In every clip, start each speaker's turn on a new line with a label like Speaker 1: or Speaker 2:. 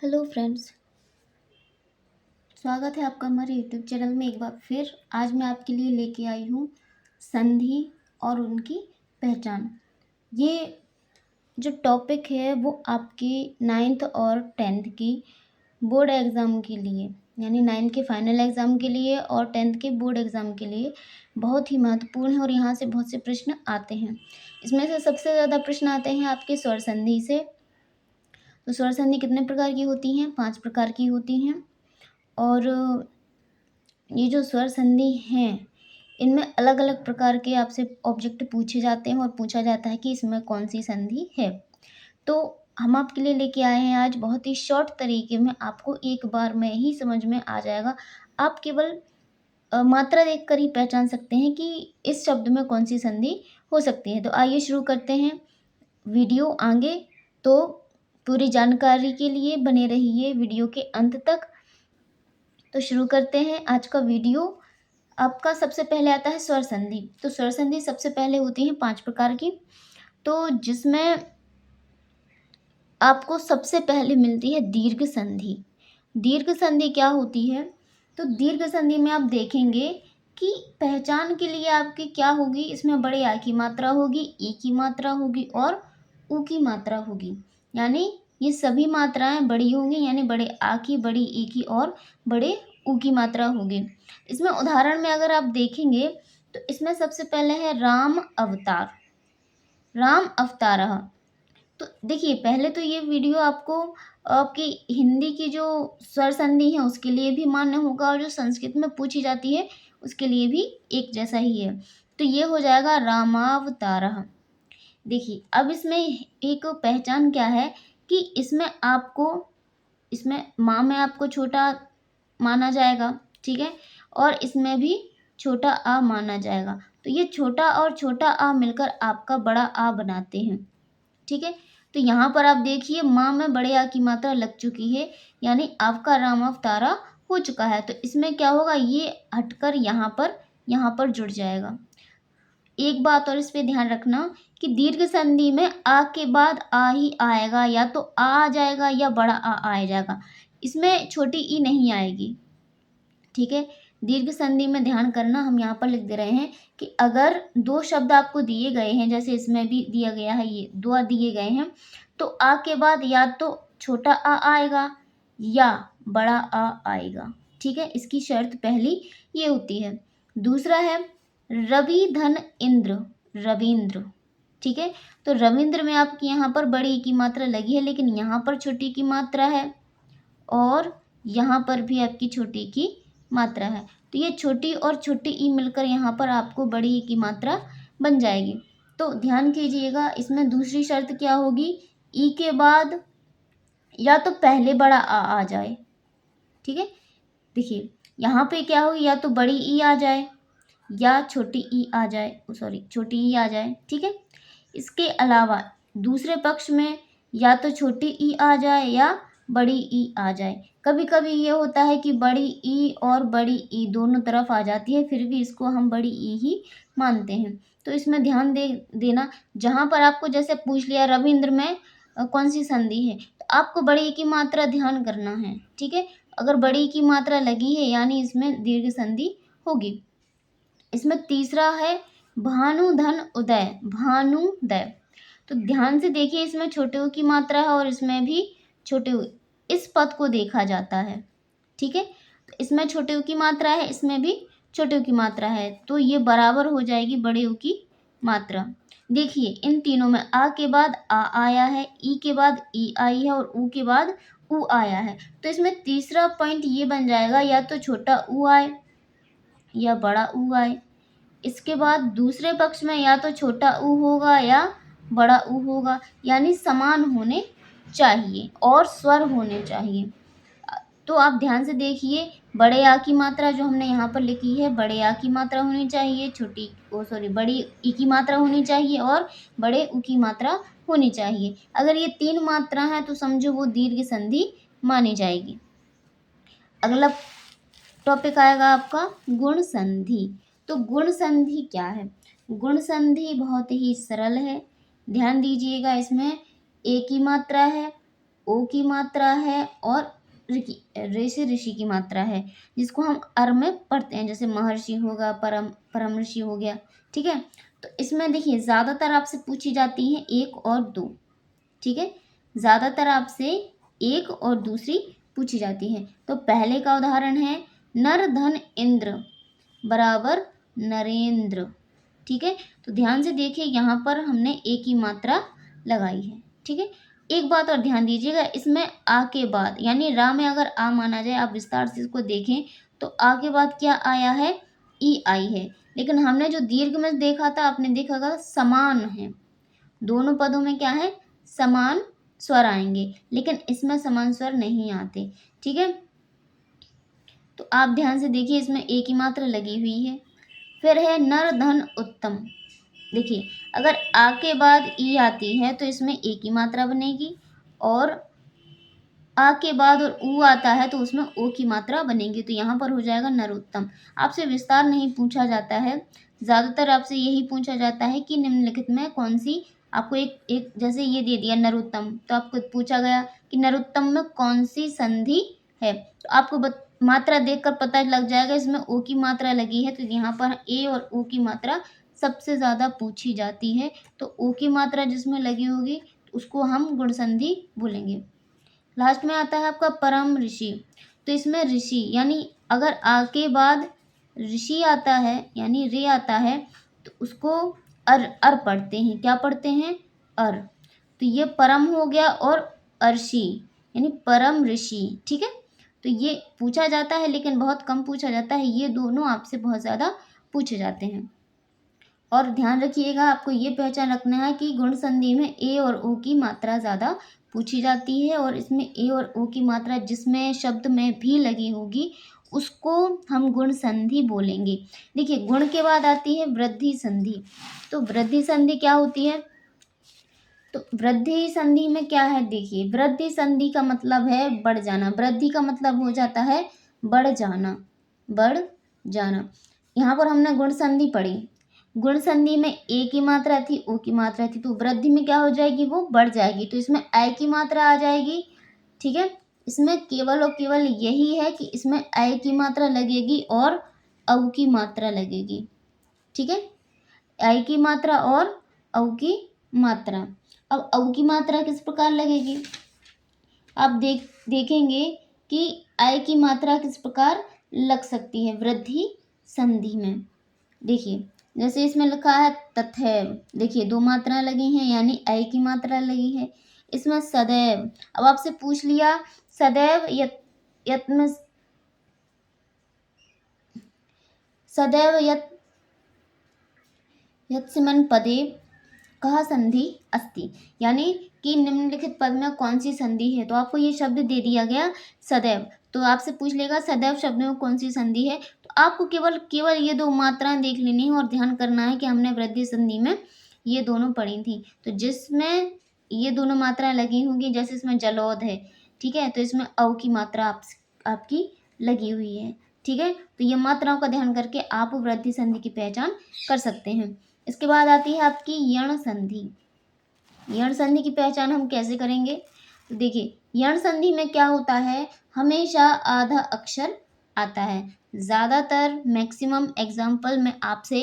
Speaker 1: Hello friends. स्वागत है आपका हमारे यूट्यूब चैनल में एक बार फिर। आज मैं आपके लिए लेके आई हूँ संधि और उनकी पहचान। ये जो टॉपिक है वो आपकी 9th और 10th की बोर्ड एग्ज़ाम के लिए, यानी 9th के फाइनल एग्ज़ाम के लिए और 10th के बोर्ड एग्ज़ाम के लिए बहुत ही महत्वपूर्ण है और यहाँ से बहुत से प्रश्न आते हैं। इसमें से सबसे ज़्यादा प्रश्न आते हैं आपके स्वर संधि से। तो स्वर संधि कितने प्रकार की होती हैं? 5 प्रकार की होती हैं। और ये जो स्वर संधि हैं, इनमें अलग अलग प्रकार के आपसे ऑब्जेक्ट पूछे जाते हैं और पूछा जाता है कि इसमें कौन सी संधि है। तो हम आपके लिए लेके आए हैं आज बहुत ही शॉर्ट तरीके में, आपको एक बार में ही समझ में आ जाएगा। आप केवल मात्रा देखकर ही पहचान सकते हैं कि इस शब्द में कौन सी संधि हो सकती है। तो आइए शुरू करते हैं। वीडियो आगे तो पूरी जानकारी के लिए बने रहिए वीडियो के अंत तक। तो शुरू करते हैं आज का वीडियो। आपका सबसे पहले आता है स्वर संधि। तो स्वर संधि सबसे पहले होती है 5 प्रकार की, तो जिसमें आपको सबसे पहले मिलती है दीर्घ संधि। दीर्घ संधि क्या होती है? तो दीर्घ संधि में आप देखेंगे कि पहचान के लिए आपकी क्या होगी, इसमें बड़े आ की मात्रा होगी, ई की मात्रा होगी और ऊ की मात्रा होगी। यानी ये सभी मात्राएं बड़ी होंगी, यानी बड़े आ की, बड़ी ई की और बड़े ऊ की मात्रा होगी। इसमें उदाहरण में अगर आप देखेंगे तो इसमें सबसे पहले है राम अवतार। राम अवतारः। तो देखिए, पहले तो ये वीडियो आपको आपकी हिंदी की जो स्वर संधि है उसके लिए भी मान्य होगा और जो संस्कृत में पूछी जाती है उसके लिए भी एक जैसा ही है। तो ये हो जाएगा रामावतारः। देखिए, अब इसमें एक पहचान क्या है कि इसमें माँ में आपको छोटा माना जाएगा, ठीक है, और इसमें भी छोटा आ माना जाएगा। तो ये छोटा और छोटा आ मिलकर आपका बड़ा आ बनाते हैं, ठीक है। तो यहाँ पर आप देखिए माँ में बड़े आ की मात्रा लग चुकी है, यानी आपका राम अवतारा हो चुका है। तो इसमें क्या होगा, ये हटकर यहाँ पर जुड़ जाएगा। एक बात और इस पे ध्यान रखना कि दीर्घ संधि में आ के बाद आ ही आएगा, या तो आ जाएगा या बड़ा आ जाएगा। इसमें छोटी ई नहीं आएगी, ठीक है। दीर्घ संधि में ध्यान करना, हम यहाँ पर लिख दे रहे हैं कि अगर दो शब्द आपको दिए गए हैं, जैसे इसमें भी दिया गया है, ये दो दिए गए हैं, तो आ के बाद या तो छोटा आ आएगा या बड़ा आ आएगा, ठीक है। इसकी शर्त पहली ये होती है। दूसरा है रवि धन इंद्र, रविंद्र, ठीक है। तो रविंद्र में आपकी यहाँ पर बड़ी की मात्रा लगी है, लेकिन यहाँ पर छोटी की मात्रा है और यहाँ पर भी आपकी छोटी की मात्रा है। तो ये छोटी और छोटी ई मिलकर यहाँ पर आपको बड़ी ई की मात्रा बन जाएगी। तो ध्यान कीजिएगा, इसमें दूसरी शर्त क्या होगी, ई के बाद या तो पहले बड़ा आ जाए, ठीक है। देखिए यहाँ पे क्या होगी, या तो बड़ी ई आ जाए या छोटी ई आ जाए, सॉरी छोटी ई आ जाए, ठीक है। इसके अलावा दूसरे पक्ष में या तो छोटी ई आ जाए या बड़ी ई आ जाए। कभी कभी ये होता है कि बड़ी ई और बड़ी ई दोनों तरफ आ जाती है, फिर भी इसको हम बड़ी ई ही मानते हैं। तो इसमें ध्यान देना, जहाँ पर आपको जैसे पूछ लिया रविंद्र में कौन सी संधि है, तो आपको बड़ी ई की मात्रा ध्यान करना है, ठीक है। अगर बड़ी ई की मात्रा लगी है यानी इसमें दीर्घ संधि होगी। इसमें तीसरा है भानुधन उदय, भानुदय। तो ध्यान से देखिए, इसमें छोटे ऊ की मात्रा है और इसमें भी छोटे ऊ, इस पद को देखा जाता है, ठीक है। तो इसमें छोटे ऊ की मात्रा है, इसमें भी छोटे ऊ की मात्रा है, तो ये बराबर हो जाएगी बड़े ऊ की मात्रा। देखिए इन तीनों में आ के बाद आ आया है, ई के बाद ई आई है और ऊ के बाद ऊ आया है। तो इसमें तीसरा पॉइंट ये बन जाएगा, या तो छोटा ऊ आए या बड़ा ऊ आए। इसके बाद दूसरे पक्ष में या तो छोटा ऊ होगा या बड़ा ऊ होगा, यानी समान होने चाहिए और स्वर होने चाहिए। तो आप ध्यान से देखिए, बड़े आ की मात्रा जो हमने यहाँ पर लिखी है, बड़े आ की मात्रा होनी चाहिए, बड़ी ई की मात्रा होनी चाहिए और बड़े ऊ की मात्रा होनी चाहिए। अगर ये तीन मात्रा हैं तो समझो वो दीर्घ संधि मानी जाएगी। अगला टॉपिक आएगा आपका गुण संधि। तो गुण संधि क्या है? गुण संधि बहुत ही सरल है, ध्यान दीजिएगा। इसमें ए की मात्रा है, ओ की मात्रा है और रे से ऋषि की मात्रा है, जिसको हम अर में पढ़ते हैं, जैसे महर्षि होगा, परम ऋषि हो गया। ठीक है, तो इसमें देखिए ज़्यादातर आपसे पूछी जाती हैं 1 और 2। ठीक है, ज़्यादातर आपसे 1 और दूसरी पूछी जाती है। तो पहले का उदाहरण है नर धन इंद्र बराबर नरेंद्र। ठीक है, तो ध्यान से देखिए यहाँ पर हमने एक ही मात्रा लगाई है। ठीक है, एक बात और ध्यान दीजिएगा, इसमें आ के बाद यानी रा में अगर आ माना जाए, आप विस्तार से इसको देखें तो आ के बाद क्या आया है, ई आई है। लेकिन हमने जो दीर्घ में देखा था, आपने देखा होगा समान है, दोनों पदों में क्या है, समान स्वर आएंगे, लेकिन इसमें समान स्वर नहीं आते। ठीक है, तो आप ध्यान से देखिए, इसमें एक ही मात्रा लगी हुई है। फिर है नर धन उत्तम। देखिए अगर आ के बाद ई आती है तो इसमें एक ही मात्रा बनेगी, और आ के बाद और ऊ आता है तो उसमें ओ की मात्रा बनेगी, तो यहाँ पर हो जाएगा नरोत्तम। आपसे विस्तार नहीं पूछा जाता है, ज़्यादातर आपसे यही पूछा जाता है कि निम्नलिखित में कौन सी, आपको एक जैसे ये दे दिया नरोत्तम, तो आपको पूछा गया कि नरोत्तम में कौन सी संधि है, तो आपको मात्रा देखकर पता लग जाएगा इसमें ओ की मात्रा लगी है, तो यहाँ पर ए और ओ की मात्रा सबसे ज़्यादा पूछी जाती है। तो ओ की मात्रा जिसमें लगी होगी उसको हम गुण संधि बोलेंगे। लास्ट में आता है आपका परम ऋषि। तो इसमें ऋषि यानी अगर आ के बाद ऋषि आता है यानी रे आता है तो उसको अर पढ़ते हैं। क्या पढ़ते हैं, अर। तो ये परम हो गया और अर्षि यानी परम ऋषि। ठीक है, तो ये पूछा जाता है लेकिन बहुत कम पूछा जाता है, ये दोनों आपसे बहुत ज़्यादा पूछे जाते हैं। और ध्यान रखिएगा, आपको ये पहचान रखना है कि गुण संधि में ए और ओ की मात्रा ज़्यादा पूछी जाती है, और इसमें ए और ओ की मात्रा जिसमें शब्द में भी लगी होगी उसको हम गुण संधि बोलेंगे। देखिए गुण के बाद आती है वृद्धि संधि। तो वृद्धि संधि क्या होती है, तो वृद्धि संधि में क्या है, देखिए वृद्धि संधि का मतलब है बढ़ जाना, वृद्धि का मतलब हो जाता है बढ़ जाना, बढ़ जाना। यहाँ पर हमने गुण संधि पढ़ी, गुण संधि में ए की मात्रा थी, ओ की मात्रा थी, तो वृद्धि में क्या हो जाएगी, वो बढ़ जाएगी, तो इसमें ऐ की मात्रा आ जाएगी। ठीक है, इसमें केवल और केवल यही है कि इसमें ऐ की मात्रा लगेगी और औ की मात्रा लगेगी। ठीक है, ऐ की मात्रा और औ की मात्रा। अब औ की मात्रा किस प्रकार लगेगी, आप देखेंगे कि ऐ की मात्रा किस प्रकार लग सकती है वृद्धि संधि में। देखिए जैसे इसमें लिखा है तथैव, देखिए दो मात्रा लगी हैं यानी ऐ की मात्रा लगी है। इसमें सदैव, अब आपसे पूछ लिया सदैव यत में सदैव यत्सिमन पदे कहा संधि अस्ति, यानी कि निम्नलिखित पद में कौन सी संधि है, तो आपको ये शब्द दे दिया गया सदैव, तो आपसे पूछ लेगा सदैव शब्द में कौन सी संधि है, तो आपको केवल ये दो मात्राएं देख लेनी है और ध्यान करना है कि हमने वृद्धि संधि में ये दोनों पढ़ी थी, तो जिसमें ये दोनों मात्राएं लगी होंगी, जैसे इसमें जलोद है, ठीक है, तो इसमें औ की मात्रा आपकी लगी हुई है। ठीक है, तो ये मात्राओं का ध्यान करके आप वृद्धि संधि की पहचान कर सकते हैं। इसके बाद आती है आपकी यण संधि। यण संधि की पहचान हम कैसे करेंगे, तो देखिए यण संधि में क्या होता है, हमेशा आधा अक्षर आता है। ज़्यादातर मैक्सिमम एग्जाम्पल में आपसे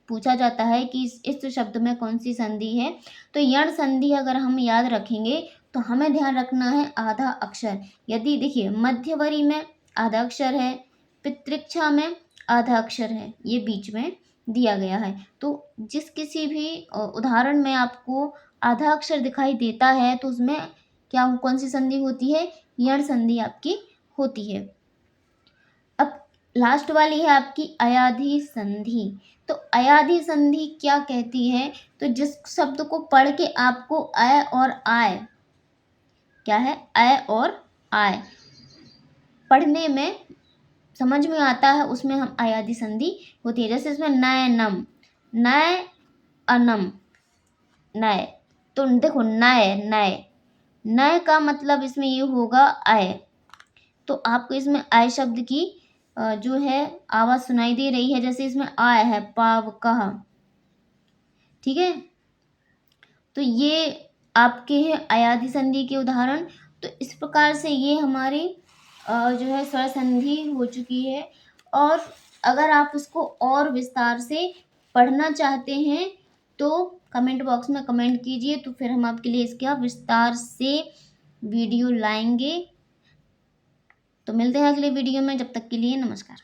Speaker 1: पूछा जाता है कि इस शब्द में कौन सी संधि है, तो यण संधि अगर हम याद रखेंगे तो हमें ध्यान रखना है आधा अक्षर। यदि देखिए मध्यवरी में आधा अक्षर है, पितृक्षा में आधा अक्षर है, ये बीच में दिया गया है, तो जिस किसी भी उदाहरण में आपको आधा अक्षर दिखाई देता है तो उसमें क्या कौन सी संधि होती है, यण संधि आपकी होती है। अब लास्ट वाली है आपकी अयाधि संधि। तो अयाधि संधि क्या कहती है, तो जिस शब्द को पढ़ के आपको अय और आय, क्या है अय और आय पढ़ने में समझ में आता है, उसमें हम अयाधि संधि होती है। जैसे इसमें नय नम, नय अनम, नय, तो देखो नय नय, नय का मतलब इसमें ये होगा आय, तो आपको इसमें आय शब्द की जो है आवाज़ सुनाई दे रही है, जैसे इसमें आय है पाव कहा। ठीक है, तो ये आपके हैं अयाधि संधि के उदाहरण। तो इस प्रकार से ये हमारी जो है स्वर संधि हो चुकी है। और अगर आप इसको और विस्तार से पढ़ना चाहते हैं तो कमेंट बॉक्स में कमेंट कीजिए, तो फिर हम आपके लिए इसका विस्तार से वीडियो लाएंगे। तो मिलते हैं अगले वीडियो में, जब तक के लिए नमस्कार।